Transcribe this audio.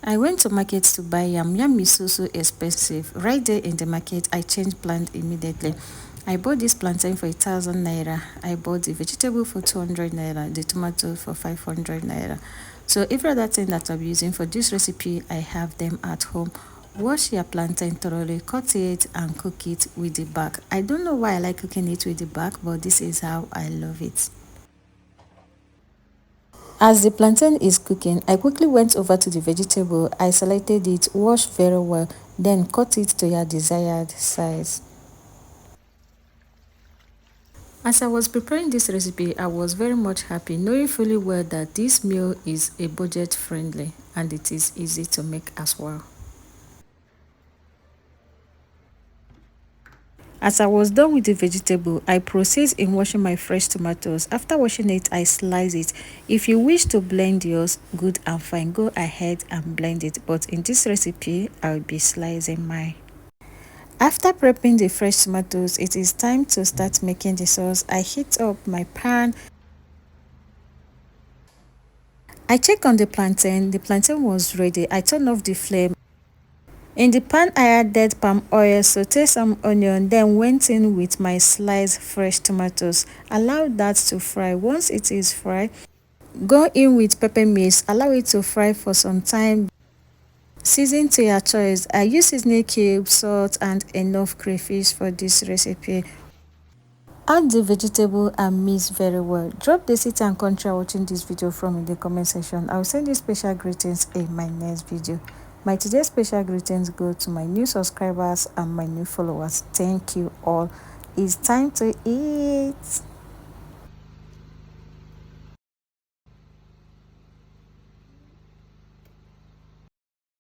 I went to market to buy yam. Yam is so expensive. Right there in the market, I changed plan immediately. I bought this plantain for 1,000 naira. I bought the vegetable for 200 naira, the tomato for 500 naira. So every other thing that I'm using for this recipe, I have them at home. Wash your plantain thoroughly, cut it and cook it with the back. I don't know why I like cooking it with the back, but this is how I love it. As the plantain is cooking, I quickly went over to the vegetable. I selected it, washed very well, then cut it to your desired size. As I was preparing this recipe, I was very much happy, knowing fully well that this meal is a budget friendly and it is easy to make as well. As I was done with the vegetable, I proceed in washing my fresh tomatoes. After washing it, I slice it. If you wish to blend yours, good and fine, go ahead and blend it. But in this recipe, I'll be slicing mine. After prepping the fresh tomatoes, it is time to start making the sauce. I heat up my pan. I check on the plantain. The plantain was ready. I turned off the flame. In the pan, I added palm oil, sauteed some onion, then went in with my sliced fresh tomatoes. Allow that to fry. Once it is fried, go in with pepper mix. Allow it to fry for some time. Season to your choice. I use seasoning cubes, salt, and enough crayfish for this recipe. Add the vegetable and mix very well. Drop the city and country watching this video from in the comment section. I will send you special greetings in my next video. My today's special greetings go to my new subscribers and my new followers. Thank you all. It's time to eat.